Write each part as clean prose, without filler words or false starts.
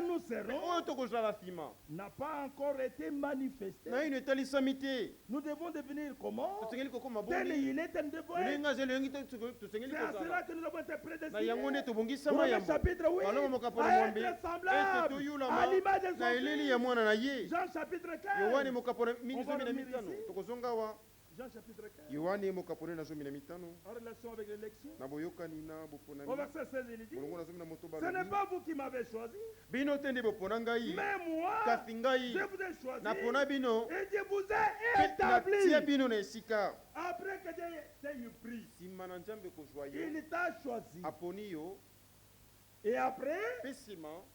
nous serons n'a pas encore été manifesté. Nous devons devenir comment? Tel il est, tel devons être. C'est à cela que nous avons été prédestinés. Romains chapitre 8, à être semblable à l'image de son Fils. Jean chapitre 15. On va revenir ici. Jean chapitre 15. En relation avec l'élection. Au verset 16, il dit, ce n'est pas vous qui m'avez choisi, mais moi, je vous ai choisi et je vous ai établi. Après que Dieu t'ait pris, il t'a choisi. Et après,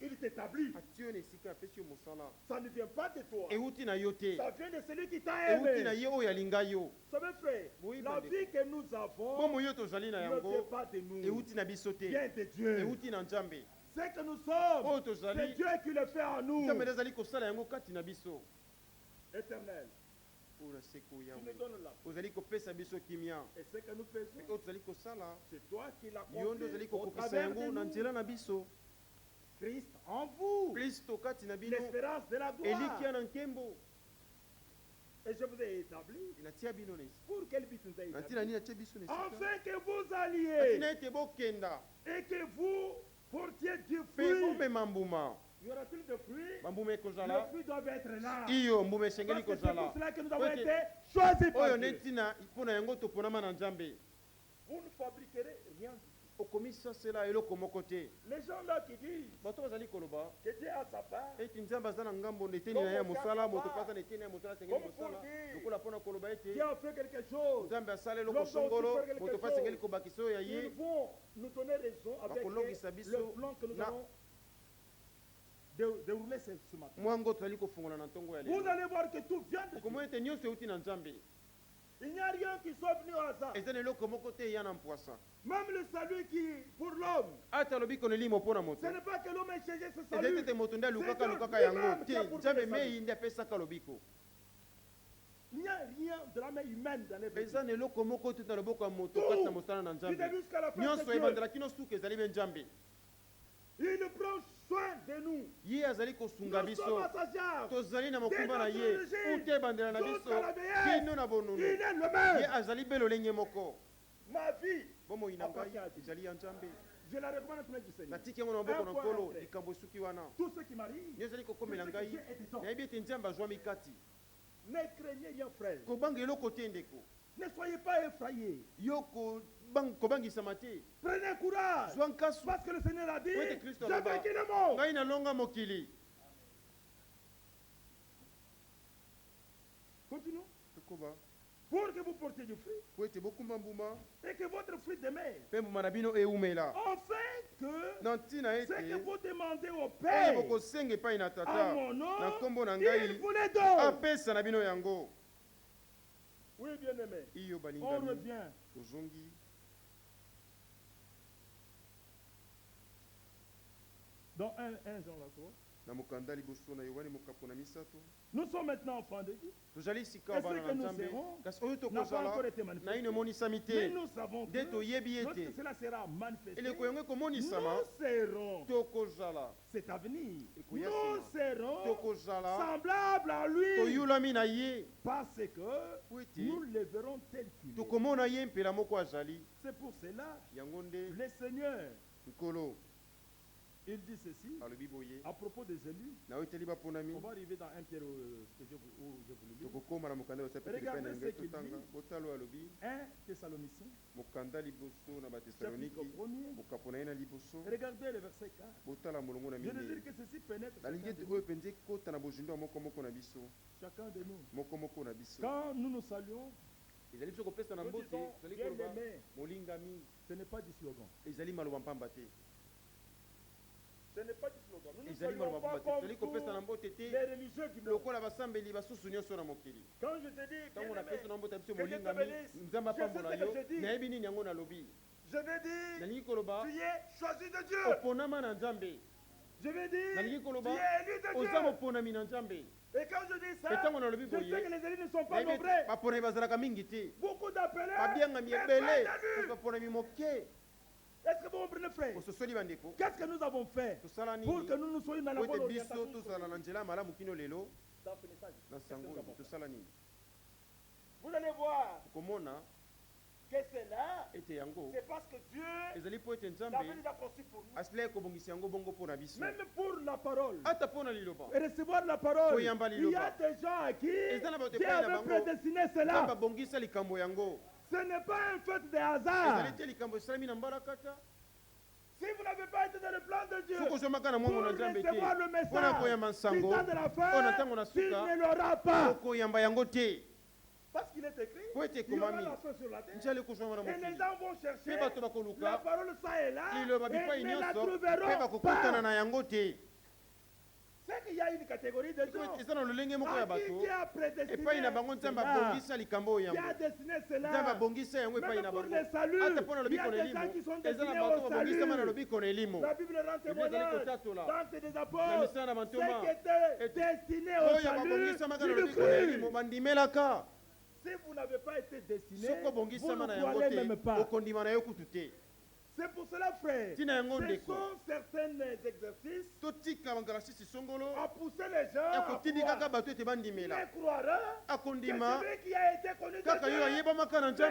il t'établit. Ça ne vient pas de toi. Ça vient de celui qui t'a aimé. Ça veut faire. La vie que nous avons ne vient pas de nous. Vient de Dieu. Ce que nous sommes, c'est Dieu qui le fait en nous. Éternel. Tu me donnes là. Et ce que nous faisons, c'est toi qui l'as compris au travers de nous. Christ en vous, l'espérance de la gloire. Et je vous ai établi. Pour quel but nous a établi? Afin que vous alliez et que vous portiez du fruit. Il y aura-t-il de fruits? Le fruit doit être là. Parce que c'est pour cela que nous avons été choisis par Dieu. Vous ne fabriquerez rien. Les gens là qui disent que Dieu a sa part, Dieu a fait quelque chose, ils vont nous donner raison avec le plan que nous avons déroulé ce matin. Vous allez voir que tout vient de Dieu. Il n'y a rien qui soit venu au hasard. Même le salut qui pour l'homme, ce n'est pas que l'homme ait cherché ce salut. C'est Dieu lui-même qui a pour le salut. Il n'y a rien de la main humaine dans les pays. Tout, du début jusqu'à la fin, c'est Dieu. Il prend soin de nous. Nous sommes à sa charge. Dès notre origine jusqu'à la vieillesse, il est le même. Ma vie appartient à Dieu. Je la recommande à tous les Seigneur. Tout ce qui m'arrive, c'est que Dieu est dedans. Ne craignez rien, frère. Ne soyez pas effrayés. Prenez courage. Parce que le Seigneur a dit, j'ai vaincu le monde. Continuons. Pour que vous portiez du fruit. Et que votre fruit demeure. Enfin que ce que vous demandez au Père à mon nom, il vous le donne. Oui, bien aimé. On revient. Dans 1 Jean la 3. Nous sommes maintenant enfants de Dieu. Et ce que nous serons n'a pas encore été manifesté. Mais nous savons que lorsque cela sera manifesté, nous serons, c'est à venir, nous serons semblables à lui parce que nous le verrons tel qu'il est. C'est pour cela le Seigneur, il dit ceci à propos des élus. On va arriver dans 1 Pierre où je vous le lis. Regardez ce qu'il dit. 1 Thessaloniciens, chapitre 1er. Regardez le verset 4. Je désire que ceci pénètre chacun de nous. Quand nous nous saluons, nous disons bien-aimé. Ce n'est pas du slogan. Ce n'est pas du slogan. Nous ne saluons pas comme les religieux qui me. Quand je te dis que Dieu te bénisse, je sais ce que je dis. Je vais dire, tu es choisi de Dieu. Je vais dire, tu es élu de Dieu. Et quand je dis ça, je sais que les élus ne sont pas nombreux. Beaucoup d'appelés, mais pas d'élus. Est-ce que vous comprenez, frère? Qu'est-ce que nous avons fait pour que nous soyons dans la bonne orientation? Vous allez voir que c'est là, c'est parce que Dieu l'avait déjà conçu pour nous. Même pour la parole, et recevoir la parole, il y a des gens à qui Dieu avait prédestiné cela. Ce n'est pas un fait de hasard. Si vous n'avez pas été dans le plan de Dieu pour recevoir le message disant de la fin, tu ne l'auras pas. Parce qu'il est écrit, il y aura la fin sur la terre. Et les gens vont chercher la parole, ça et là, et ne la trouveront pas. C'est qu'il y a une catégorie de gens qui a prédestiné cela, qui a destiné cela. Même pour le salut, il y a des gens qui sont destinés au salut. La Bible rend témoignage dans des apôtres, ceux qui étaient destinés au salut, ils le crurent. Si vous n'avez pas été destiné, vous ne croirez même pas. C'est pour cela, frère, ce sont certains exercices à pousser les gens à croire. Mais croira que celui qui a été connu de Dieu,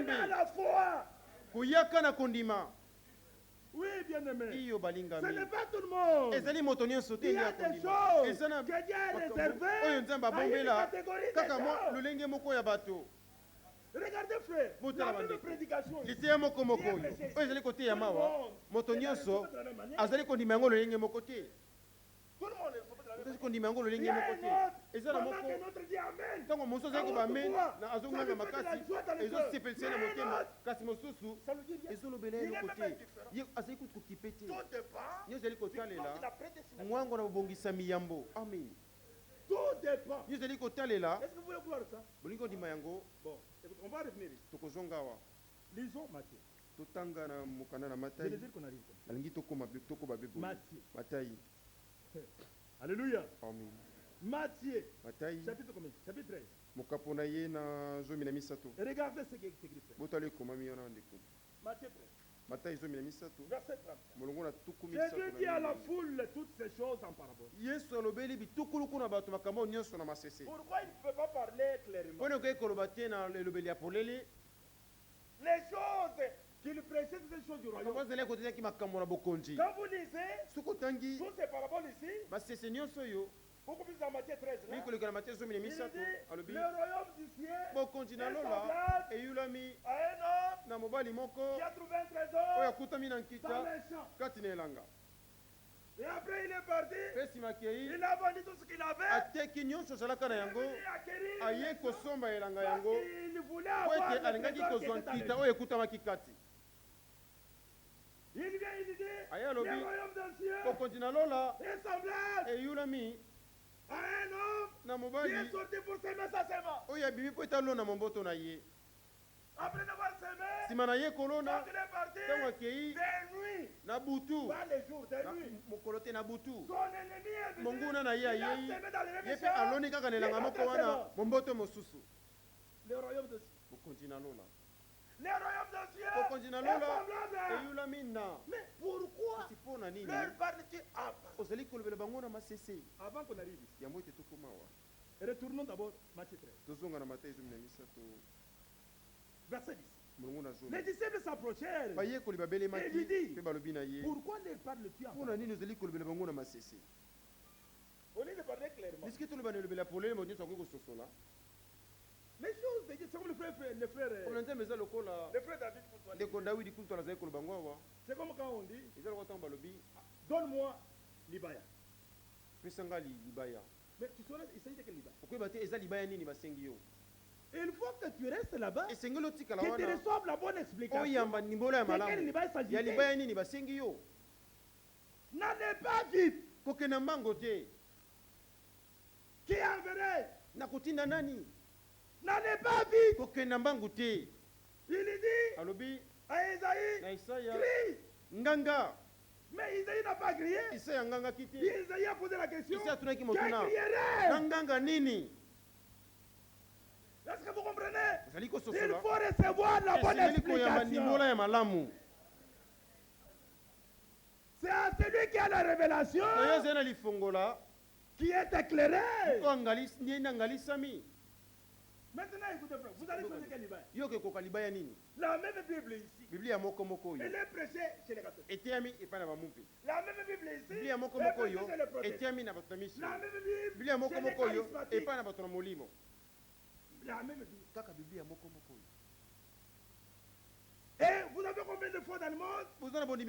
mais à la foi. Oui, bien-aimé. Ce n'est pas tout le monde. Il y a des choses que Dieu a réservées à une catégorie de gens. Regardez, frère, la même prédication. Tout le monde est. Il y a un autre, pendant que notre dit Amen. Ça nous fait de la joie dans le cœur. Ça nous dit bien. Il est même différent. Tout dépend de la prédestination. Tout dépend. Est-ce que vous voulez voir ça? Bon, on va revenir ici. Lisons Matthieu. Je désire qu'on arrive. Matthieu. Alléluia. Matthieu. Chapitre combien? Chapitre 13. Et regardez ce qui est écrit. Matthieu 13. Verset 30. Jésus dit à la foule toutes ces choses en parabole. Pourquoi il ne peut pas parler clairement? Les choses qu'il précède des choses du royaume. Quand vous lisez toutes ces paraboles ici, beaucoup plus dans Matthieu 13, là, il dit, le royaume du ciel est semblable à un homme qui a trouvé un trésor dans les champs. Et après il est parti, il a vendu tout ce qu'il avait, il est venu acquérir parce qu'il voulait avoir le trésor qui était dans les champs. Il vient, il dit, le royaume des cieux est semblable à un homme qui est sorti pour semer sa semence. Après d'avoir semé, quand il est parti, des nuits, pas les jours, des nuits, son ennemi est venu, il a semé dans les mêmes champs. Le royaume des cieux. Le royaume des cieux est semblable. Mais pourquoi leur parle-tu avant qu'on arrive ici? Retournons d'abord Matthieu 13. Verset 10. Les disciples s'approchèrent et lui disent, pourquoi leur parles-tu avant? Au lieu de parler clairement. Les choses de Dieu, c'est comme le frère David. C'est comme quand on dit, donne-moi l'Ibaya. Mais tu sauras, il s'agit de quel Libaya? Il faut que tu restes là-bas, que tu reçoives la bonne explication. De quel Libaya s'agit-il? N'allez pas vite. Qui enverrait? N'allez pas vite. Il dit à Isaïe, crie. Mais Isaïe n'a pas crié. Isaïe a posé la question, qui crierait? Est-ce que vous comprenez? Il faut recevoir la bonne explication. C'est à celui qui a la révélation qui est éclairé. Maintenant, écoutez, frère, vous allez choisir quel libère? La même Bible ici. Elle est prêchée chez les catholiques. La même Bible ici. Elle est prêchée chez les protestants. La même Bible chez les charismatiques. La même Bible. Et vous avez combien de fois dans le monde? Des milliers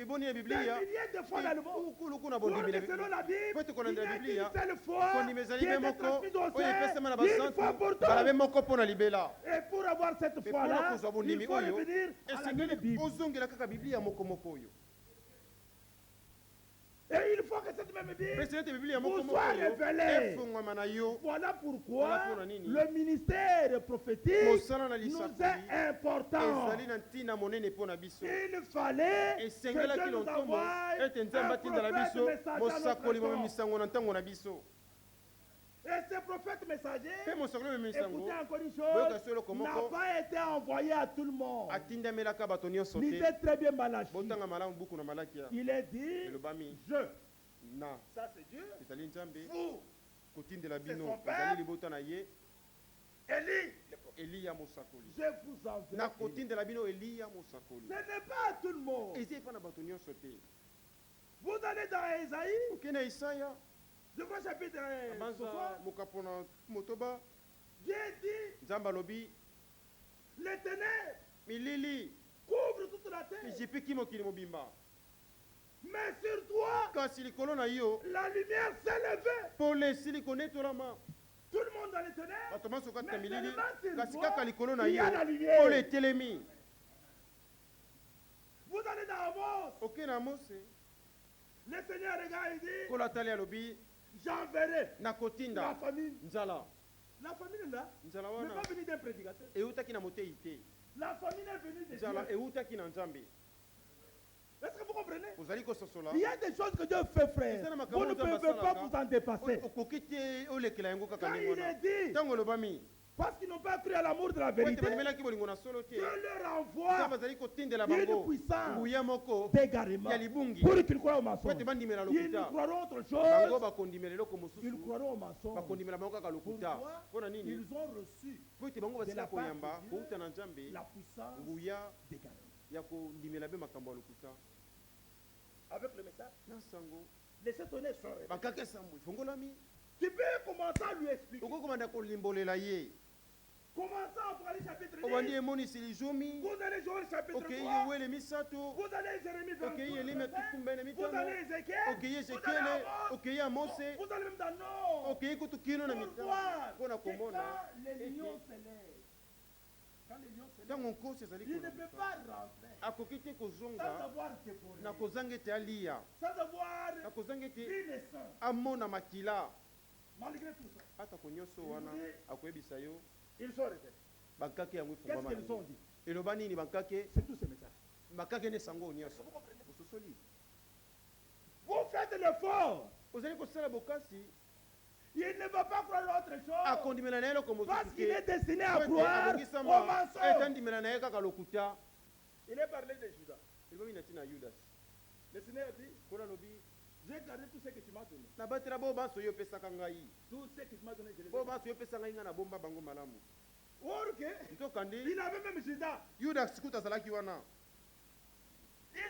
de fois dans le monde. Selon la Bible, il y a une seule fois qui est transmise au ciel, une fois pour toutes. Et pour avoir cette foi-là, il faut revenir à la même Bible. Et il faut que cette même Bible vous soit révélée. Voilà pourquoi le ministère prophétique nous est important. Il fallait que Dieu nous envoie un prophète messager. Et ce prophète messager, écoutez encore une chose, n'a pas été envoyé à tout le monde. Lisez très bien Malachie. Il est dit, je. Ça c'est Dieu. Vous. C'est son père. Élie. Je vous envoie. Ce n'est pas à tout le monde. Vous allez dans Ésaïe. Je vois chapitre 1. Dieu dit, les ténèbres couvrent toute la terre. Mais sur toi, la lumière s'est levée. Tout le monde dans les ténèbres, mais seulement sur toi, il y a la lumière. Vous allez dans Amos. Le Seigneur regarde et dit, j'enverrai la famine. La famine là n'est pas venue d'un prédicateur. La famine est venue de Dieu. Est-ce que vous comprenez? Il y a des choses que Dieu fait, frère. Vous ne pouvez pas vous en dépasser. Quand il est dit, parce qu'ils n'ont pas cru à l'amour de la vérité, Dieu leur envoie une puissance d'égarement pour qu'ils croient au mensonge. Ils croiront autre chose. Ils croiront au mensonge. Pourquoi? Ils ont reçu de la part de Dieu la puissance d'égarement. Avec le message, laissez tonner son réveil. Tu peux commencer à lui expliquer. Commencez à Apocalypse chapitre 10. Vous allez Joël chapitre 3. Vous allez Jérémie 23. Vous allez Ézéchiel. Vous allez Amos. Vous allez même dans Nord. Pourquoi? Quand les lions se lèvent, il ne peut pas rentrer sans avoir dévoré, sans avoir pris le sang. Malgré tout ça, ils sont restés. Qu'est-ce qu'ils ont dit? C'est tout ce message. Vous faites l'effort. Il ne va pas croire autre chose. Parce qu'il est destiné à croire au mensonge. Il est parlé de Judas. Le Seigneur dit, j'ai gardé tout ce que tu m'as donné. Tout ce que tu m'as donné, je l'ai gardé. Or que, il avait même Judas. Il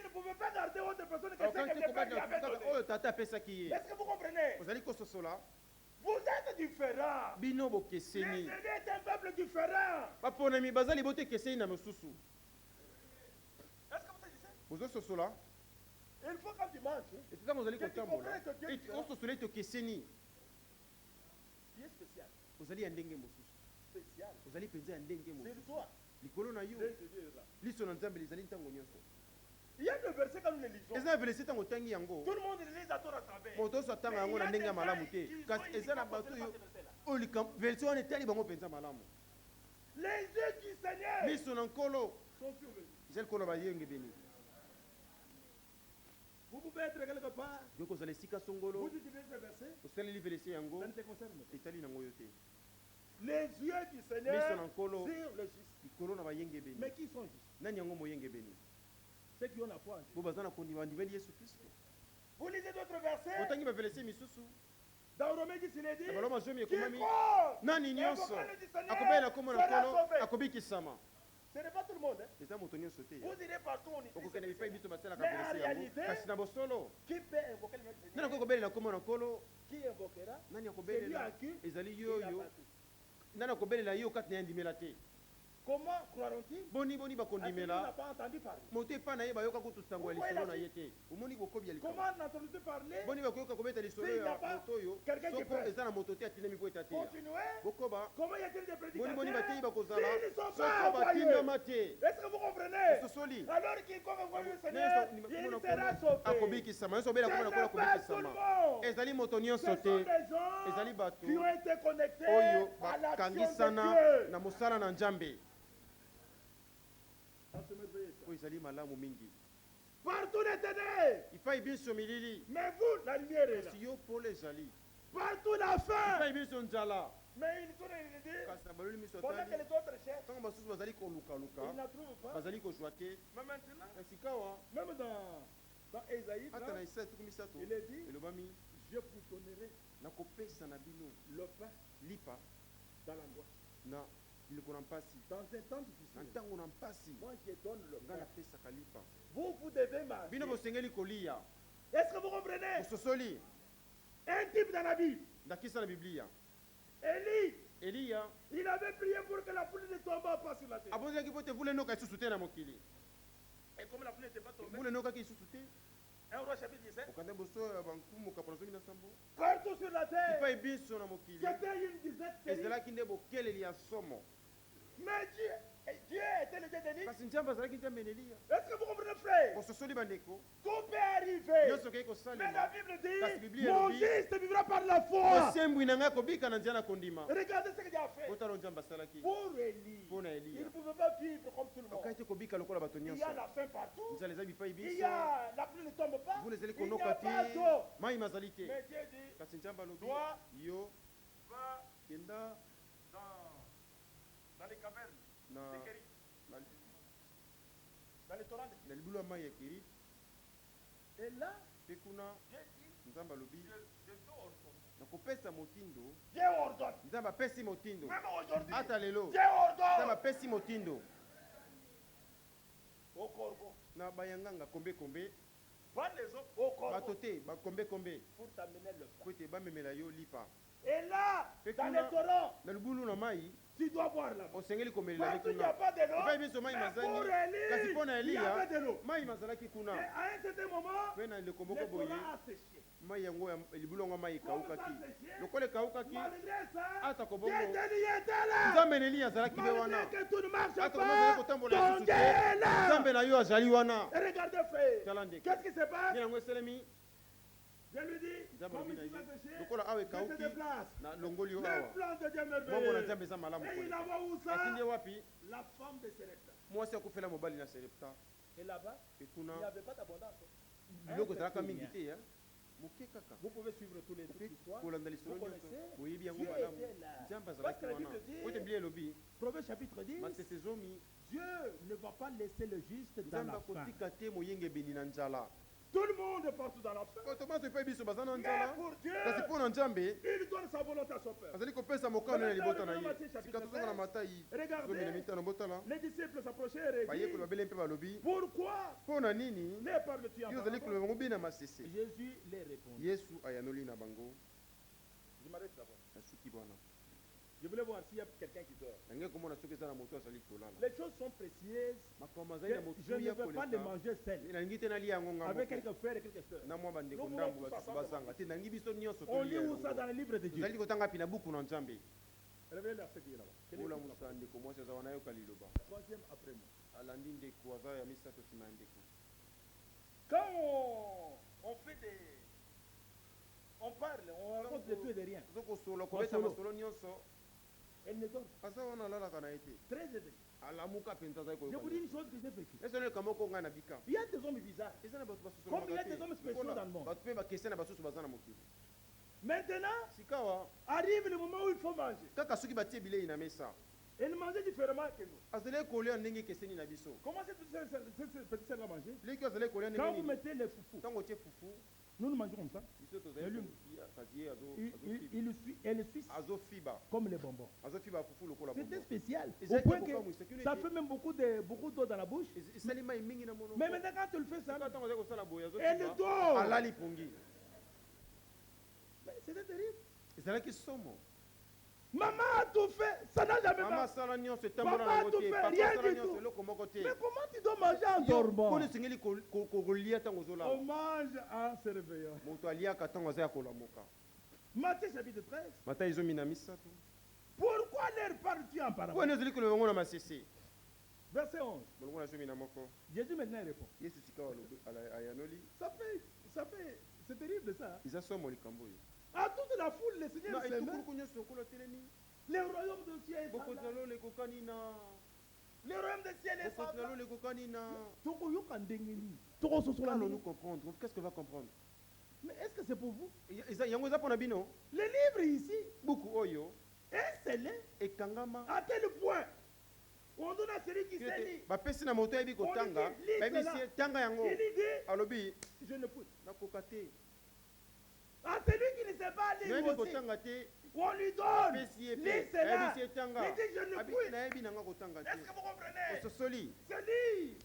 ne pouvait pas garder autre personne que ce que le Père lui avait donné. Est-ce que vous comprenez? Vous êtes différents. Les Seigneurs est un peuple différent. Est-ce que vous savez? Il faut quand tu manges, que tu comprennes que Dieu est différent. Qui est spécial. Spécial. C'est toi. Il y a des versets quand nous les lisons. Tout le monde les lit à tour à travers. Mais il y a des les yeux du Seigneur sont sur eux. Vous pouvez être quelque part. Vous utilisez ce verset. Ça ne te concerne pas. Les yeux du Seigneur sur le juste. Mais qui sont justes? Ceux qui ont la foi en Jésus. Vous lisez d'autres versets. Otangi ba verset misusu. Dans Romains 10, il est dit, Baloma zomi ekomami. quiconque Nani nyonso invoquera le dit Seigneur akobela komona sera kolo sauvé. akobikisama. Ce n'est pas tout le monde. Hein. Eza moto nyonso te. Vous irez partout, on y Okokende bipai dit. biso basala ka Mais en verset yango. réalité, Kasi na bosolo. qui peut invoquer le nom du Nani Seigneur? akobela komona kolo. Qui invoquera? Nani C'est lui akobelela à qui ezali il a yoyo. battu. Nani akobelela yo kati na yandimela te. Comment croiront-ils? Boni À qui bakondimela. n'a pas entendu parler. Moto epa na ye bayoka kutu sango ya lisolo na ye te. Omoni bokobi ya likolo. Comment n'entendez-vous parler? Boni bakoyoka kobeta lisolo S'il n'y a ya pas moto oyo. quelqu'un qui Soko peut eza na moto te atinemi po eta te. Continuez. Bokoba. Comment y a-t-il des Boni boni batei prédicateurs bakozala. s'ils ne sont pas Soko envoyés? batindama te. Est-ce que vous comprenez? Sosoli. Alors quiconque envoie le Seigneur, il sera sauvé. akobikisama nyonso obela komona kola Ce n'est pas tout le akobikisama monde. ezali moto Ce nyonso sont te des gens ezali bato qui ont été connectés oyo à l'action bakangisana de Dieu. na mosala na nzambe Ah, c'est merveilleux, ça. oyo ezali malamu mingi Partout les ténèbres, ipai biso milili mais vous, la lumière est là. kasi yo pole ezali Partout la faim, ipai biso nzala mais il tourne et il dit, kasi na baloli miso pendant que tali les autres cherchent, ntango basusu bazali kolukaluka ils n'en trouvent pas. bazali kozwa te Mais maintenant, kasi kawa même dans Ésaïe, ata là, na Isaya tuku misato il est dit, elobami je vous donnerai nakopesa na bino le pain lipa dans l'angoisse. na biloko na mpasi Dans un temps na difficile, ntango na mpasi moi je donne le nga pain. napesaka lipa Vous devez marcher. bino bosengeli kolia Est-ce que vous comprenez? bososoli Un type dans la Bible, ndakisa na biblia Élie, eliya il avait prié pour que la pluie ne tombe pas sur la terre. abonzelaki po te vula enoka lisusu te na mokili Et comme la pluie n'était pas tombée, vula enokaki lisusu te 1 Roi chapitre 17, okanda boso ya bankumu kapona zomi na sambo partout sur la terre, epai biso na mokili c'était une disette terrible. ezalaki nde bokeleli ya somo Mais Dieu était le Dieu d'Élie. kasi nzambe azalaki nzambe na eliya Est-ce que vous comprenez, frère? bososoli bandeko Tout peut arriver. nyonso okei Mais la kosalema Bible Parce que dit, Bible mon dit, juste vivra par la foi. osembwi na ngai akobika na nzela na kondima Regardez ce que Dieu a fait. otala nzambe asalaki Pour Élie, mpo na il eliya ne pouvait pas vivre comme tout le monde. okai te kobika lokola bato Il y nyonso a la faim partout. nzala eza bipai Il y biso a la pluie ne tombe pas. vula ezali Il n'y konoka a te pas d'eau. mai mazali te Mais Dieu dit, kasi nzambe alobi Toi, yo va kenda dans les cavernes, na des Kérit, na- dans les torrents de na libulu ya mai ya kiri Et là, mpe kuna Dieu dit, nzambe alobi je t'ordonne. nakopesa motindo Dieu ordonne. nzambe apesi motindo Même aujourd'hui, ata lelo Dieu nzambe ordonne. apesi motindo Au corbeau. na bayanganga kombekombe Pas les autres, au bato corbeau. te bakombekombe Pour t'amener le pain. po ete bamemela yo lipa Et là, Et dans kuna- les torrents, na libulu na mai tu dois boire là-bas. osengeli komelela ye Partout il n'y a kuna pas de epai l'eau. biso mai Mais mazali pour kasi Élie, mpo na il y eliya avait de l'eau. mai mazalaki Et kuna à un certain moment, mpe na ndeko moko le boye torrent a séché. mai yango libulu yango ya mai Comme ça ekawukaki séché, lokola ekawukaki malgré ça, ata Dieu kobongo était là. nzambe na eliya azalaki be wana Malgré que tout ne marche ata pas, kozali kotambola ton lisusu Dieu est te là. nzambe na yo azali wana Et regardez, frère, tala ndeko qu'est-ce qui se passe? ye yango eselemi Je lui dis, nzambe comme alobi na il va ye sécher, lokola awa je te ekawuki déplace. na longoli yo Le awa plan de Dieu bongo na merveilleux. nzambe eza malamu Et il koleka envoie où atindi ye ça? wapi La femme de Serepta. mwasi akufela mobali na serepta Et là-bas, e il kuna n'y avait pas d'abondance. biloko ezalaka mingi te ya moke kaka Vous pouvez suivre tous les trucs d'histoire. kolanda lisolo Vous nyonso connaissez? boyebi yango Dieu malamu était là. nzambe Parce azalaki que la wana Bible dit, po ete biblia elobi Proverbe chapitre 10, masese zomi Dieu ne va pas laisser le juste dans nzambe la faim. akotika te moyengebeni na nzala Tout le monde est partout dans la faim. bato nyonso epai biso baza na Mais nzala pour Dieu, kasi mpo na nzambe il donne sa volonté à son peuple. azali kopesa mokano na libota na ye sika tozonga na matai Regardez. zomi na mitano botala Les disciples s'approchèrent et bayekoli dirent, babele mpe balobi pourquoi mpo na nini ne parles-tu en yo ozali parabole? koloba bango bina masese Jésus les répondit. yesu ayanoli na bango Je m'arrête d'abord. nasuki bwana Je voulais voir s'il y a quelqu'un qui dort. nange komona soki eza na moto azali kolala Les choses sont précieuses. makambo que azali na je ne motuya veux pas les koleka manger seuls. nalingi te nalia yango nga Avec moko quelques frères et quelques sœurs. na mwa bandeko Nous ndambo voulons tous basusu ensemble bazanga te nangi biso nyonso On tolia lit où ça yango dans le livre de Dieu? tozali kotanga mpi na buku na nzambe Réveillez le verset qui est là-bas. Quel est le verset? olamusa ndeko mwasi aza wana yoka liloba Troisième après moi. alandi ndeko aza ya misato nsima ya ndeko Quand on fait des... On parle, on raconte de tout et de rien. toza kosola kobeta Masolo. masolo nyonso Elle ne dort. aza wana alalaka na ye te Très éveillée. alamuka mpenza azali Je vous dis une chose que j'ai vécue. esoleleka moko ngai na bika Il y a des hommes bizarres. eza na bato Comme il y a des hommes spéciaux dans le monde. bato mpe bakestia na basusu baza na mokili Maintenant, sikawa arrive le moment où il faut manger. kaka soki batie bilei na mesa Et ils mangeaient différemment que nous. azali kolia ndenge ekeseni na biso Comment cette petite sœur là manger? leki azali kolia Quand vous ndenge nini mettez les foufous, ntango otie fufu Nous nous mangeons comme ça. Elle suit comme les bonbons. C'était spécial. Au point que ça fait même beaucoup d'eau dans la bouche. Mais maintenant quand tu le fais ça, elle dort. C'était terrible. Maman a tout fait, ça n'a jamais marché. Papa a tout fait, rien du tout. Mais comment tu dois manger en dormant? On mange en se réveillant. Matthieu chapitre 13. Pourquoi leur parles-tu en parabole? Verset 11. Jésus maintenant répond. C'est terrible ça. À toute la foule, le Seigneur s'aimait. Le royaume de ciel est là. Le royaume de ciel est là. Allons-nous comprendre? Qu'est-ce qu'on va comprendre? Mais est-ce que c'est pour vous? Le livre ici est scellé à tel point. On donne à celui qui sait lire. On dit, je ne peux. À celui qui ne sait pas lire aussi, on lui donne. Lis cela. Il dit, je ne peux. Est-ce que vous comprenez? Ce livre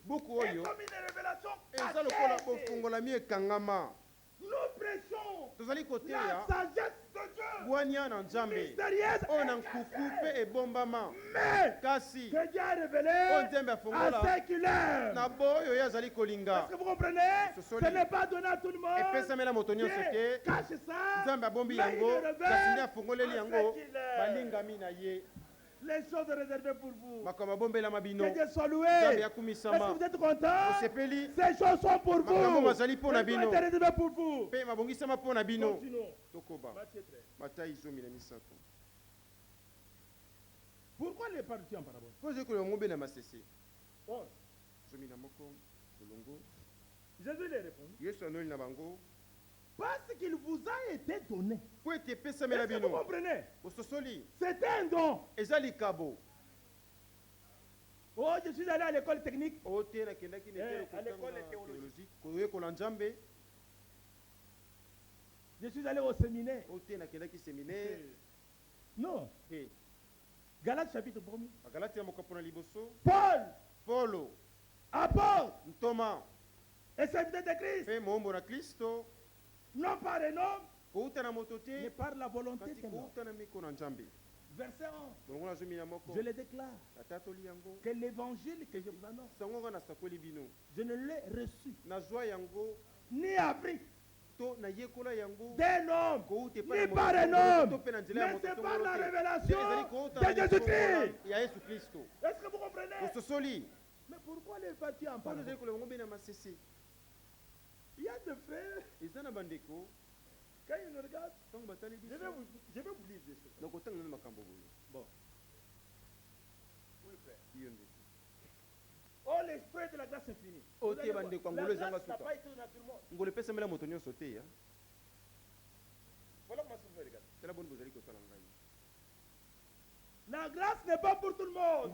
est comme une révélation cachée. Nous prêchons la sagesse de Dieu mystérieuse mais que Dieu a révélé à ceux qui l'aiment. Est-ce que vous comprenez? Ce n'est pas donné à tout le monde. Dieu cache ça, mais il le révèle à ceux qui l'aiment. Les choses réservées pour vous. Que Dieu soit loué. Est-ce que vous êtes content? Ces choses sont pour vous. Elles sont réservées pour vous. Continuons. Pourquoi les parles-tu en parabole? Jésus les répond. Parce qu'il vous a été donné. Est-ce que vous comprenez? C'était un don. Oh, je suis allé à l'école technique. À l'école théologique. Je suis allé au séminaire. Non. Galates chapitre 1. Paul. Apôtre. Et serviteur de Christ. Non par un homme, mais par la volonté de l'homme. Verset 11. Je le déclare que l'évangile que je vous annonce, je ne l'ai reçu ni appris d'un homme, ni par un homme, mais c'est par la révélation de Jésus-Christ. Est-ce que vous comprenez? Mais pourquoi les parties en parole? Il y a des frères, quand ils nous regardent, je vais vous lire des choses. Bon. Oui, frère. Oh, les frères de la grâce infinie. La grâce n'a pas été donnée à tout le monde. Voilà comment vous regardez. La grâce n'est pas pour tout le monde.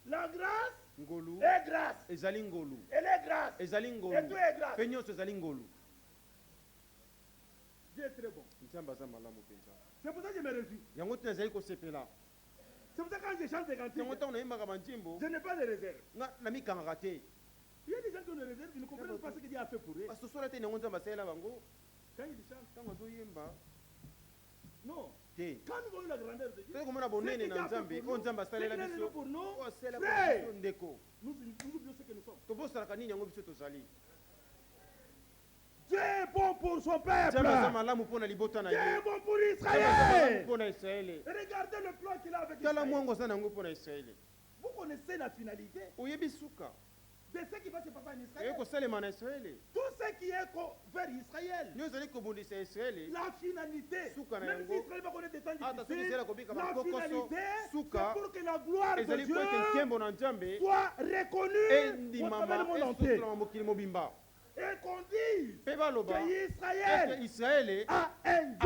La grâce est grâce. Elle est grâce. Et tout est grâce. Dieu est très bon. C'est pour ça que je me réjouis. C'est pour ça que quand je chante des cantiques, je n'ai pas de réserve. Il y a des gens qui ont des réserves, ils ne comprennent pas ce que Dieu a fait pour eux. Quand ils chantent, non. Quand nous voyons la grandeur de Dieu, c'est pour nous, frère, nous oublions ce que nous sommes. Dieu est bon pour son peuple. Dieu est bon pour Israël. Regardez le plan qu'il a avec Israël. Vous connaissez la finalité de ce qui va se passer en Israël. Tout ce qui est vers Israël. La finalité, même si Israël va connaître des temps difficiles, la finalité, c'est pour que la gloire de Dieu soit reconnue au travers du monde entier. Et qu'on dise que Israël a un Dieu.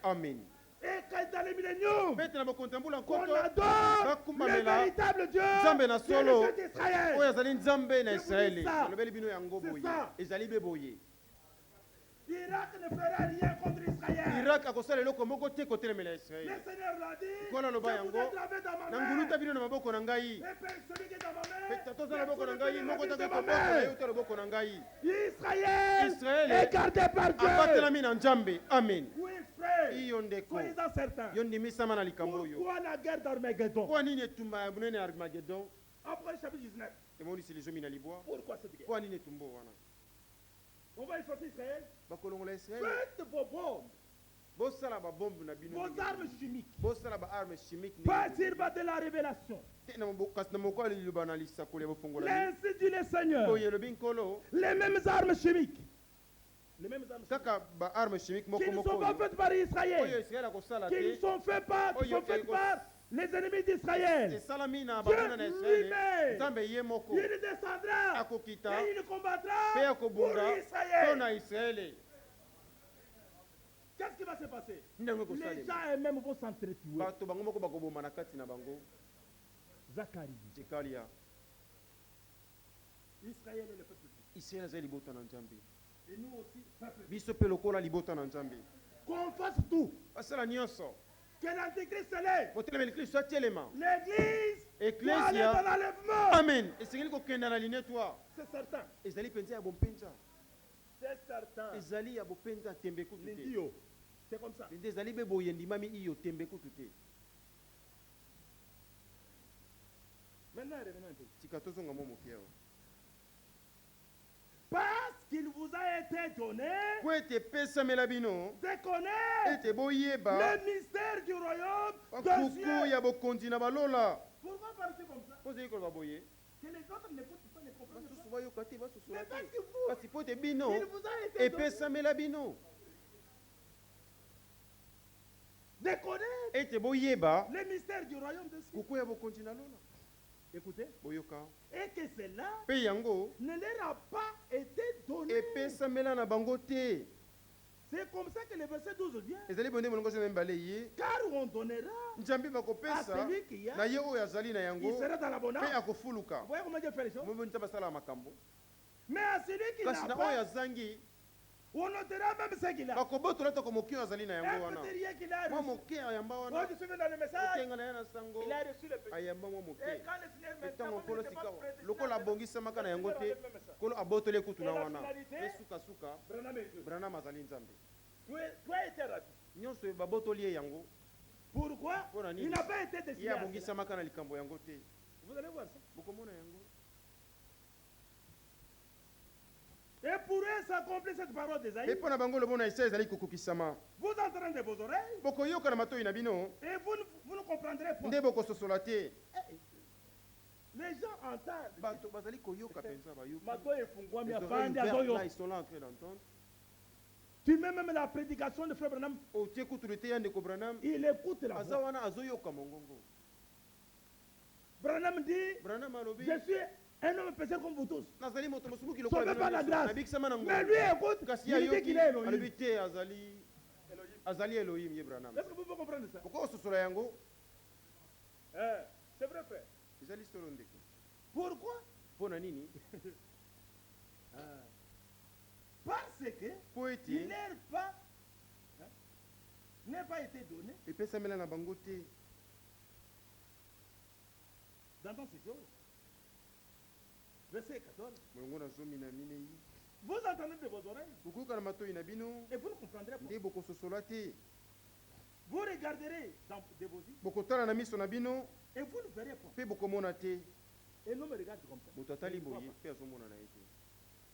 Amen. Et que est dans les milléniums. Fête na bokontambula On nkoto. adore Bakumbamela. le véritable Dieu. Nzambe na qui est le solo. Dieu d'Israël. Oyo azali nzambe na Je vous dis Israeli. ça. Lobeli bino yango C'est boye. ça. Ezali be boye. Irak ne fera rien contre Israël. Irak akosala eloko moko te kotelemela Israeli. Le Seigneur l'a dit. Kola loba Je yango. vous ai gravé dans ma Na main. nguluta bino na maboko na ngai. Et celui qui est dans ma main. Feta toza na maboko na personne ngai. ne Moko peut taka le kopoko mettre dans ma na main. yo te loboko na ngai. Israël Israël est gardé par Dieu. abatelami na Nzambe. Amen. Oui, frère. Iyo ndeko. Soyez-en certains. Yo ndimisama na likambo oyo. Pourquoi la guerre d'Armageddon? Kwa nini etumba ya munene ya Armageddon? Après chapitre 19. Emonisi lizomi na libwa. Pourquoi cette guerre? Kwa nini etumba wana? On va efforcer Israël. Bakolongola Israeli. Faites vos bombes, Bosala ba bombe na bino. vos armes chimiques. Bosala ba arme chimique. Pas sur bas de la révélation. Te na mboka na moko ali libana lisakole bofongola. Ainsi dit le Seigneur. Oye lobi nkolo. Les mêmes armes chimiques. Les mêmes armes chimiques. Kaka ba arme chimique Qui moko ne moko. sont pas faites par Oyo Israël. Israël akosala Qui te. sont faites par, qui Oyo sont faites eko- par les ennemis d'Israël. Esalami na Dieu bana na Israeli. lui-même. Nzambe ye moko. Il descendra. Akokita. Et il combattra Pe pour akobunda. Israël. Pona Israeli. Qu'est-ce qui va se passer? Ndango Les kosala. gens eux-mêmes vont s'entretuer. Bato bango moko bakoboma na kati na bango. Zacharie. Zekaria. Israël est le peuple. Israeli azali libota na Nzambe. Et nous aussi, peuple. Biso pe lokola libota na Nzambe. Qu'on fasse tout. Basala nyonso. Que l'antéchrist se lève. Botelemeli Kristo atelema. L'église doit aller Ecclesia. dans l'enlèvement. Amen. Esengeli kokenda na linetwa. C'est certain. Ezali penza ya bompenza. C'est certain. Ezali ya bopenza tembe kutu te. L'indio. C'est comme ça. Nde ezali be boye ndimami iyo tembe kutu te. Maintenant, revenons un peu. Tika tozonga mo mokia. Parce qu'il vous a été donné Po ete pesamela bino. de connaître Ete boyeba. le mystère du royaume de Bakuku Dieu. ya bokonzi na balola. Pourquoi parler comme ça? Po ezali koloba boye. Que les autres n'écoutent pas, ne comprennent pas. Basusu bayoka te basusu Mais la parce te. que vous, Kasi po ete bino. il vous a été donné Epesamela bino. de connaître Ete boyeba. le mystère du royaume de Dieu. Kuku ya bokonzi na lola. Écoutez. Boyoka. Et que cela Pe yango. ne leur a pas été donné. Epesamela na bango te. C'est comme ça que le verset 12 vient. Ezali bonde molongo se mbale ye. Car on donnera Nzambe à bakopesa celui qui a, na ye oyo azali na il yango sera dans pe l'abondance. akofuluka. Vous voyez comment Dieu fait les choses? Mobo nzambe asala makambo. Mais à celui qui Kasi n'a na oyo pas, azangi on notera même ce qu'il a. bakobotola to moki oyo azali na yango Un wana. petit rien qu'il a Mwa reçu. moke ayamba Quand wana. je suis venu dans le message, Okenga na ye na sango. il a reçu le petit. Ayamba mwa moke. Et quand le Seigneur me Etango dit, nkolo sika lokola abongisamaka na yango te nkolo abotoli kutu na wana pe sukasuka branam azali nzambe toi était ravi. nyonso babotoli ye yango Pourquoi? Pour Il n'a pas été ye destiné à cela. abongisamaka na likambo yango te. Vous allez voir ça. bokomona yango. Et pour eux s'accomplit cette parole pe d'Esaïe. mpo na bango lobo na Isaya ezali kokokisama. Vous entrez de vos oreilles bokoyoka na matoi na bino et vous ne comprendrez pas. nde bokososola te. Les gens entendent. bato bazali koyoka penza bayoki. Mato efungwami Les oreilles afandi ouvertes, azoyo. là, ils sont là en train d'entendre. Tu mets même la prédication de Frère Branham, otie kutu te ya ndeko Branham il écoute la aza voix. wana azoyoka mongongo. Branham dit, Branham alobi je suis un homme pécheur comme vous tous. nazali moto mosubuki Sauvé par la grâce. nabikisama na Mais ngombe. lui écoute, kasi il dit ayoki qu'il est Elohim. alobi te azali Elohim ye Branham. Est-ce que vous pouvez comprendre ça? Pourquoi ososola yango C'est vrai, frère. ezali solo ndeko. Pourquoi? Mpo na nini? Parce que Po il ete n'est pas été donné epesamela na bango te. d'entendre ces choses. Verset 14. molongo na zomi na minei Vous entendez de vos oreilles bokoyoka na matoi na bino et vous ne comprendrez pas. nde bokososola te. Vous regarderez de vos yeux bokotala na miso na bino et vous ne verrez pas. mpe bokomona te. Et l'homme regarde comme ça. moto atali Il ne voit boye pas. mpe azomona na ye te.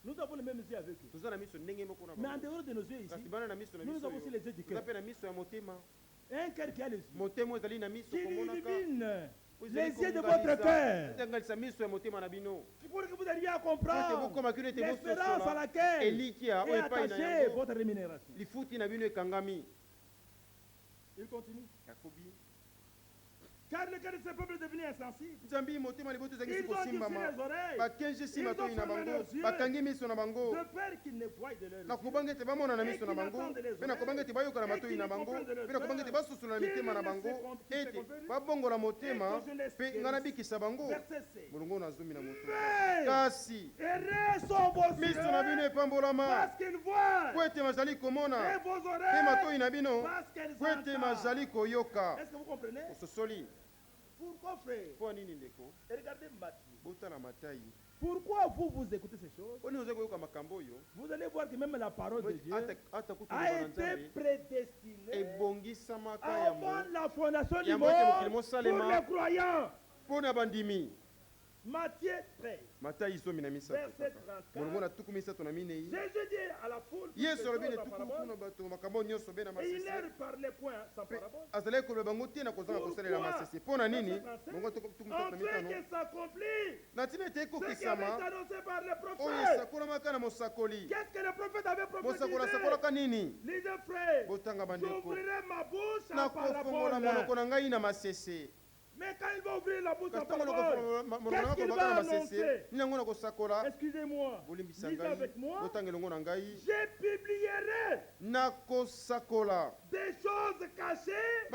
Nous avons les mêmes yeux avec eux. toza na miso ndenge moko na Mais en bango. dehors de nos yeux ici, kasi bana na miso na nous miso avons aussi oyo les yeux du toza cœur. mpe na miso ya motema. Un cœur qui a les yeux. motema oyo ezali na miso Qui komonaka. illumine Oyo les ezali yeux de kongalisa. votre cœur. etangalisa miso ya motema na bino. Pour que vous arriviez à po ete comprendre bokoma kino ete l'espérance à bososola laquelle elikia est oyo epai na attachée yango votre rémunération. lifuti na bino ekangami. Il continue. yakobi Car le cœur de ce peuple est devenu insensible. Ils ont endurci les oreilles. Ils ont fermé leurs yeux. De peur qu'ils ne voient de leurs yeux. Et qu'ils n'entendent de leurs oreilles. Et qu'ils ne comprennent de leurs cœurs. Verset 6. Kasi Errez sont vos yeux parce qu'ils voient. Et vos oreilles parce qu'elles entendent. Est-ce que vous comprenez? Pourquoi, frère? Et regardez Matthieu. Pourquoi vous écoutez ces choses? Vous allez voir que même la parole de Dieu a été prédestinée avant la fondation du monde pour les croyants. Matthieu 13, verset 34. Jésus dit à la foule, et il ne parlait point sans parabole. Afin que s'accomplisse ce qui avait été annoncé par le prophète. Qu'est-ce que le prophète avait prophétisé? Lisez, frère, j'ouvrirai ma bouche en parabole. Mais quand il va ouvrir la bouche en parabole, qu'est-ce qu'il va annoncer? Excusez-moi, lisez avec moi. Je publierai des choses cachées.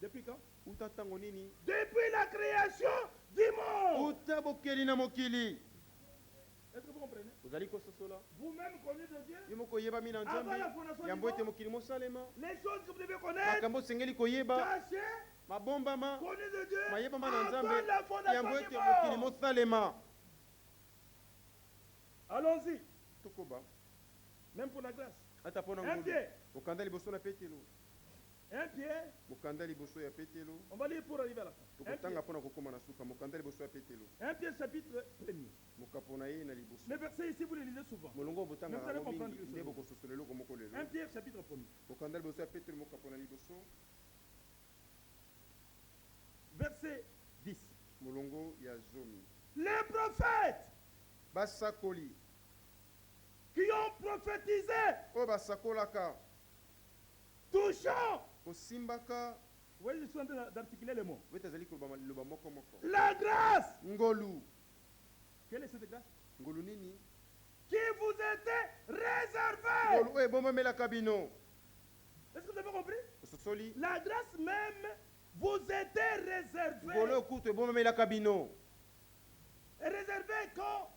Depuis quand? Depuis la création du monde. Est-ce que vous comprenez? Vous-même connaissez Dieu. Avant la fondation du monde, les choses que vous devez connaître, cachées, connaissez de Dieu avant la fondation du monde. Allons-y. Même pour la grâce. Un pied. Un pied. On va lire pour arriver à la fin. Un pied chapitre 1er. Les versets ici, vous les lisez souvent. Mais vous allez comprendre que c'est un pied chapitre 1er. Verset 10. Les prophètes qui ont prophétisé touchant. Vous voyez, je suis en train d'articuler les mots. La grâce. Quelle est cette grâce? Qui vous était réservée. Est-ce que vous avez compris? La grâce même vous était réservée. Et réservée quand?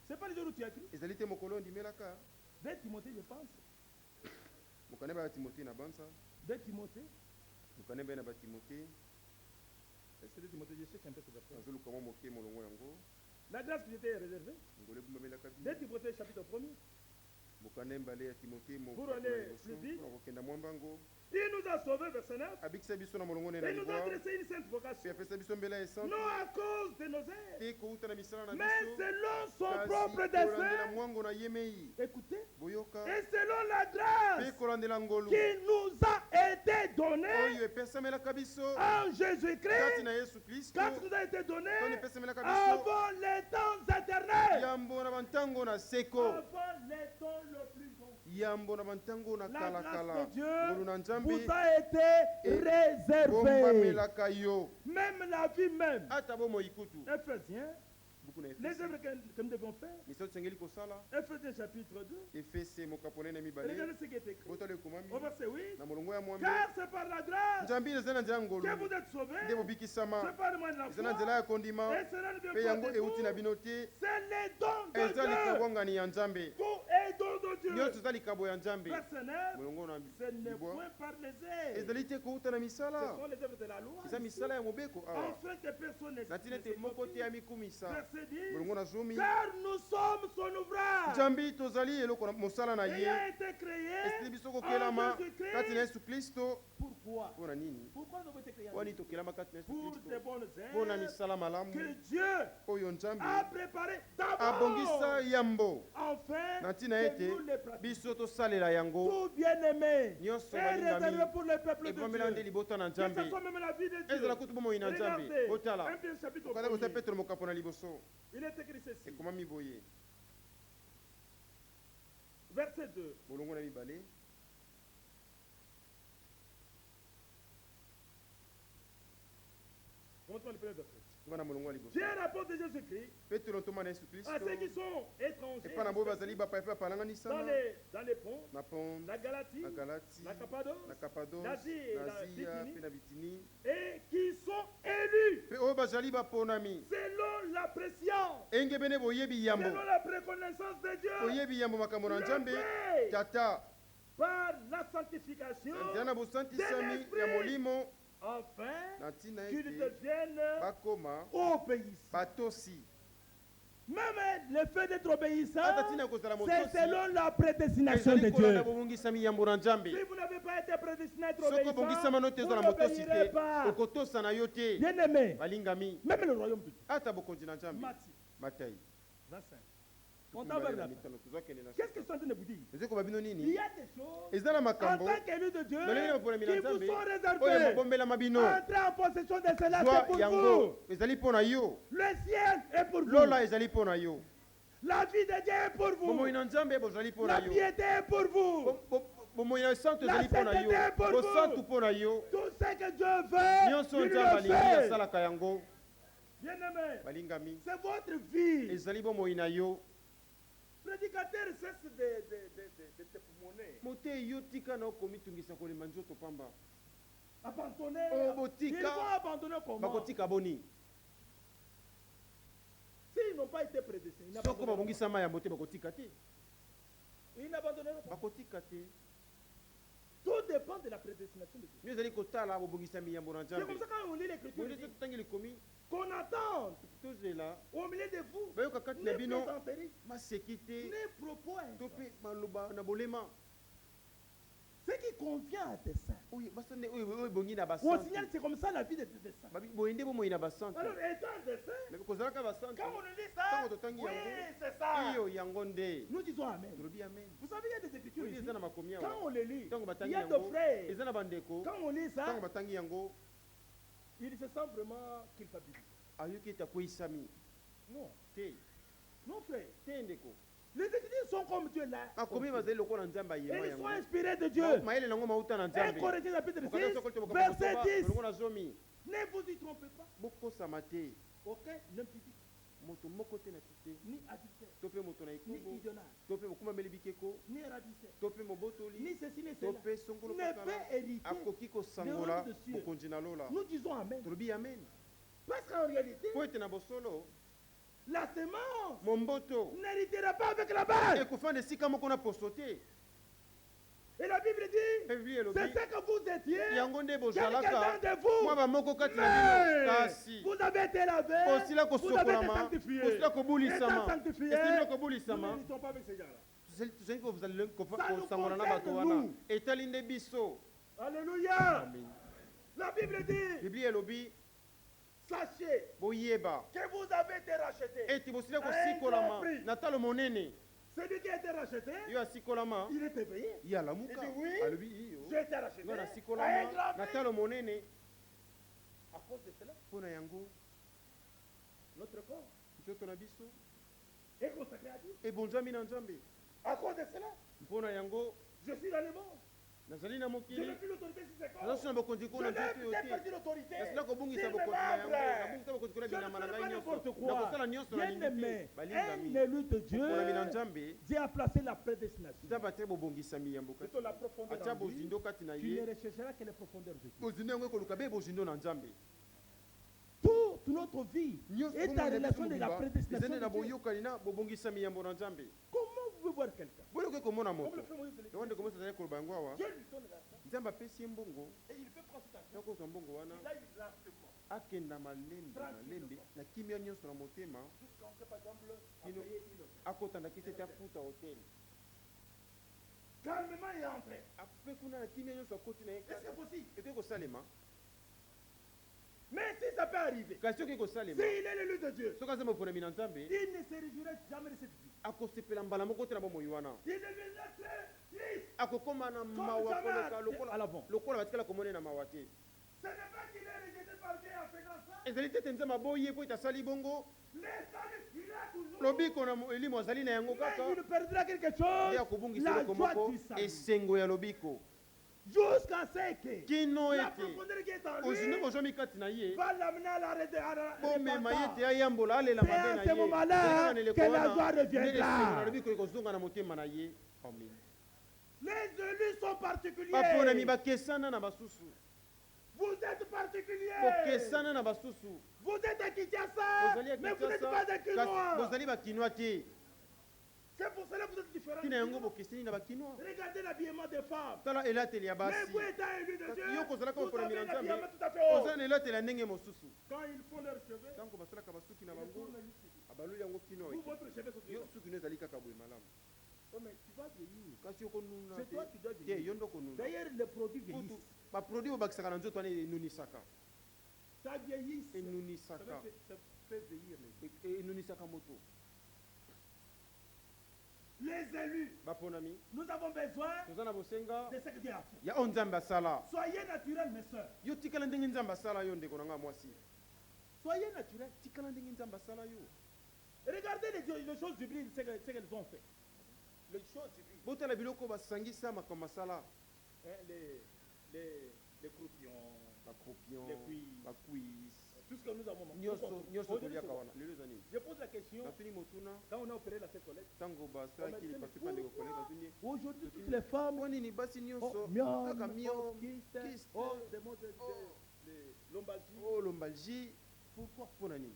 C'est pas le jour où tu as écrit. 2 Timothée, je pense. 2 Timothée. Est-ce que 2 Timothée, je cherche un peu ce verset. La grâce qui était réservée. 2 Timothée, chapitre 1er. Pour aller plus vite. Il nous a sauvés, verset 9. Il nous a adressé une sainte vocation. Non à cause de nos aides, mais selon son propre dessein. Écoutez. Et selon la grâce qui nous a été donnée en Jésus-Christ, quand nous a été donné avant les temps éternels. Avant les temps le plus ancien. La grâce de Dieu vous a été réservée. Même la vie même. Éphésiens. Les œuvres que nous devons faire. Éphésiens chapitre 2. Regardez ce qui est écrit. Au verset 8. Car c'est par la grâce que vous êtes sauvés. C'est par le moyen de la foi. Et cela ne vient pas de vous. C'est les dons de Dieu. Tout est don de Dieu. Verset 9. Ce n'est point par les aides. Ce sont les œuvres de la loi. Enfin que personne ne se Verset 10. Car nous sommes son ouvrage. Ayant été créé en Jésus-Christ. Pourquoi? Pourquoi nous avons été créés pour de bonnes œuvres que Dieu a préparé d'abord. Enfin, que nous les pratiquions. Tout bien aimé est réservé pour le peuple de Dieu. Que ce soit même la vie de Dieu. Regardez, 1 Pierre chapitre 1er. Il est écrit ceci. Verset 2. le premier verset. Dieu rapporte Jésus-Christ à ceux qui sont étrangers dans les ponts, la Galatie, la Cappadoce, l'Asie et la Bithynie, et qui sont élus selon la préscience, selon la préconnaissance de Dieu, par la sanctification de l'Esprit, afin qu'ils deviennent obéissants. Même le fait d'être obéissant, c'est selon la prédestination de Dieu. Si vous n'avez pas été prédestiné à être obéissant, vous n'obéirez pas. Bien aimé, même le royaume de Dieu. Matthieu 25. On t'en va là. Qu'est-ce que je suis en train de vous dire? Il y a des choses en tant qu'élu de Dieu qui vous sont réservées. Entrez en possession de cela, c'est pour vous. Le ciel est pour vous. La vie de Dieu est pour vous. La piété est pour vous. La sainteté est pour vous. Tout ce que Dieu veut, il le fait. Bien-aimé, c'est votre vie. Prédicateur cesse de te monnaie. Abandonner. Ils vont abandonner comment? S'ils n'ont pas été prédestinés, ils n'abandonneront pas. Tout dépend de la prédestination de Dieu. C'est comme ça quand on lit l'écriture, qu'on attend au milieu de vous ne plaisanterie, ne propos. Ce qui convient à tes saints. Au signal, c'est comme ça la vie de tes saints. Alors, étant des saints, quand on lit ça, oui, c'est ça. Nous disons Amen. Vous savez, il y a des écritures ici. Quand on les lit, il y a deux frères. Quand on lit ça, il se sent vraiment culpabilisé. Non. Non, frère. Les Écritures sont comme Dieu là. Et ils sont inspirés de Dieu. 1 Corinthiens chapitre 6, verset 10. Ne vous y trompez pas. Aucun n'impudique, ni adultère, ni idolâtre, ni ravisseur, ni ceci, ni cela, ne peut hériter le royaume de Dieu. Nous disons Amen. Parce qu'en réalité, la semence n'héritera pas avec la base. Et la Bible dit, c'est ce que vous étiez, quelques-uns de vous, mais vous avez été lavés, vous avez été sanctifiés. Étant sanctifiés, nous n'héritons pas avec ces gens-là. Ça nous concerne, nous. Alléluia. La Bible dit, sachez que vous avez été rachetés à un grand prix. Celui qui a été racheté, il était payé. Il dit oui, j'ai été racheté à un grand prix. À cause de cela, notre corps est consacré à Dieu. À cause de cela, je suis dans le monde. Je n'ai plus l'autorité sur ces corps. Je n'ai perdu l'autorité. C'est mes membres. Je ne fais pas n'importe quoi. Bien-aimé, un élu de Dieu, Dieu a placé la prédestination. C'est la profondeur en lui. Tu ne rechercheras que les profondeurs de Dieu. Toute notre vie est en relation de la prédestination de Dieu. Comment vous pouvez voir quelqu'un? Comme le fait Moïse de l'Église. Dieu lui donne l'argent. Et il peut prendre cet argent. Il a eu l'instrument. Jusqu'à on sait par exemple à payer une hôtel. Calmement il est entré. Est-ce que c'est possible? Mais si ça peut arriver, s'il est l'élu de Dieu, il ne se réjouira jamais de cette vie. Il ne deviendra très triste comme jamais à l'avant. Ce n'est pas qu'il est rejeté par Dieu en faisant ça. Les saints, il a toujours. Mais il perdra quelque chose, la joie du salut. jusqu'à ce que kino la ete profondeur qui est en ozinde lui bozomi kati na ye va l'amener à la bomema ye repentance. te ayambola alela C'est mabe à na ce ye moment-là eleka na que eleko la wana joie nde reviendra. esengo nalobi koki kozonga na motema na ye. Amen. Les élus sont particuliers. baponami bakesana na basusu Vous êtes particuliers. bokesana na basusu Vous êtes à Kinshasa, bozali ya mais vous n'êtes Kinshasa, pas des kasi Kinois. bozali bakinois te C'est pour cela que vous êtes différents. tina yango bokeseni na bakinois. Regardez l'habillement des femmes. tala elateli ya Mais basi vous étant élu de kasi Dieu, yo kozalaka vous moponami avez na l'habillement nzambe tout à fait haut. oza na elateli ya ndenge mosusu Quand ils font leurs cheveux, ntango basalaka basuki na ils bango tournent ici. abaloli yango kino Vous, votre cheveux sont yo différents. suki no ezali kaka boye malamu Oh, mais tu vas vieillir. kasi okonuna C'est toi qui dois te vieillir. yo nde okonuna D'ailleurs, les produits kutu vieillissent. baproduit obakisaka na nzoto wana enunisaka Ça vieillit. Ça enunisaka fait vieillir les enunisaka moto. Les élus, baponami nous avons besoin toza na bosenga de ce que Dieu a fait. ya oyo nzambe asala Soyez naturels, mes soeurs. yo tikala ndenge nzambe asala yo ndeko na nga mwasi Soyez naturels. tikala ndenge nzambe asala yo Regardez les choses hybrides, ce qu'elles ont fait. Les choses hybrides. botala biloko basangisa makambo asala Hein, les croupions, bakropion les cuisses, bakwis tout ce que nous avons mangé. nyonso toliaka wana lelo eza nini Je pose la question, natuni motuna quand on a opéré la tête collègue, ntango basalaki lipasi mpa ndeko koleka tuni aujourd'hui toutes les femmes, mpo nini basi nyonso miom, kaka mio kyste, kyste, des mots de lombalgie. o lombalgie Pourquoi? mpo na nini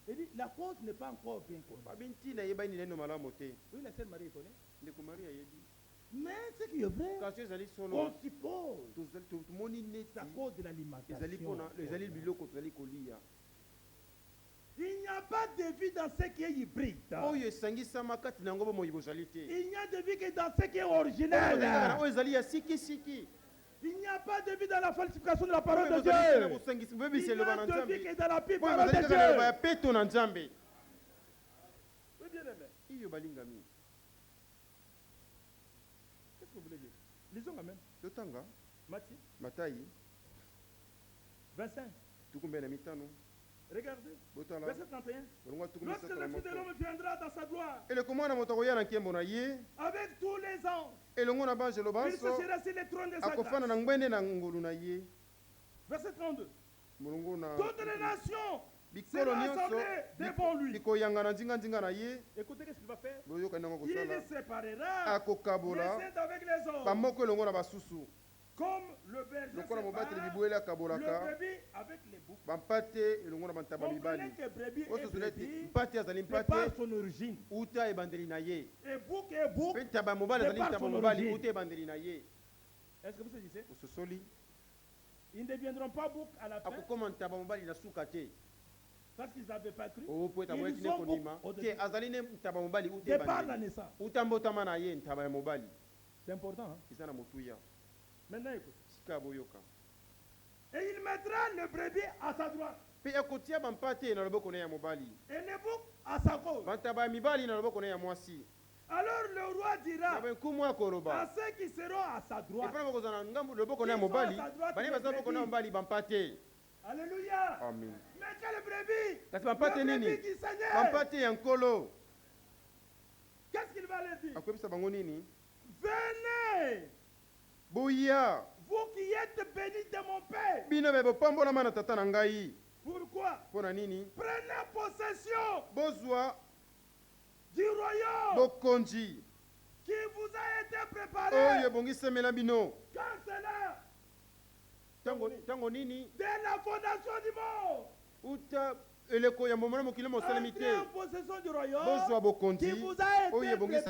Il dit, la cause n'est pas encore bien connue. babi ntina yebani neno malamu te Oui, la sœur Marie est connue. ndeko mari ayebi Mais ce qui est vrai, kasi ezali on solo suppose tomoni c'est à neti cause de ezali l'alimentation. mpona ezali biloko tozali kolia Il n'y a pas de vie dans ce qui est hybride. oyo esangisama kati na yango bomoi bozali te Il n'y a de vie que dans ce qui est Oyo ezali kaka na originel. oyo ezali ya sikisiki Il n'y a pas de vie dans la falsification de la parole oyo de bozali te na Dieu. bosangisi Il bobebisa n'y eloba a na de vie nzambe que dans la pure oyo parole bozali de kaka na eloba ya Dieu. peto na nzambe Oui, bien aimé. iyo balingami Qu'est-ce que vous voulez dire? Lisons quand même. totanga Matthieu matayi 25. tukumbe na mitano Regardez. botala Verset 31. bolongo tukumbe Lorsque le Fils de l'homme viendra dans sa gloire, eleko mwana moto akoya na nkembo na ye avec tous les anges, elongo na banjelo il banso s'assiera sur les trônes de sa akofanda na grâce. ngwende na ngolu na ye Verset 32. molongo na Toutes les nations bikolo seront nyonso assemblées devant lui. bikoyanga na nzinga na ye Écoutez qu'est-ce qu'il va faire. boyoka ndenge Il kosala séparera les akokabola saints avec les autres. bamoko elongo na basusu Comme le berger lokola mobateli sépare bibwele le akabolaka brebis avec les boucs. bampate elongo na bantaba Comprenez mibali que brebis oyo et tozali ete brebis, mpate azali de par mpate son origine. uta ebandeli na ye Et bouc et bouc, mpe ntaba ya mobali de azali par ntaba son mobali origine. uta ebandeli na ye Est-ce que vous saisissez? ososoli Ils ne deviendront pas bouc à la fin akokoma ntaba mobali na suka te parce qu'ils n'avaient pas cru. o po etaboyaki Ils ne sont kondima bouc au te début. azali ne ntaba mobali uta De par la ebandeli naissance. uta mbotama na ye ntaba ya mobali C'est important. Hein? eza na motuya Maintenant, écoute. sika ya boyoka Et il mettra le brebis à sa droite mpe akotia bampate na loboko na ye ya mobali et le bouc à sa gauche. bantaba ya mibali na loboko na ye ya mwasi Alors le roi na dira bankumu à akoloba ceux qui seront à sa droite. epana bakozala na ngambu loboko na ya mobali bani baza loboko na ya mobali bampate Alléluia. amen Mais quel brebis? kasi bampate Le nini brebis qui saignait. bampate ya nkolo Qu'est-ce qu'il va leur dire? akoyebisa bango nini Venez, boya vous qui êtes bénis de mon Père. bino be bopambolama na tata na ngai Pourquoi? mpo na nini Prenez possession bozwa du royaume bokonzi qui vous a été préparé. oyo ebongisemela bino Quand cela? ntango nini Dès la fondation du monde. uta eleko ya mboma na mokili mosalemi Entrez te en possession du royaume bozwa bokonzi qui vous a oyo été ebongisemela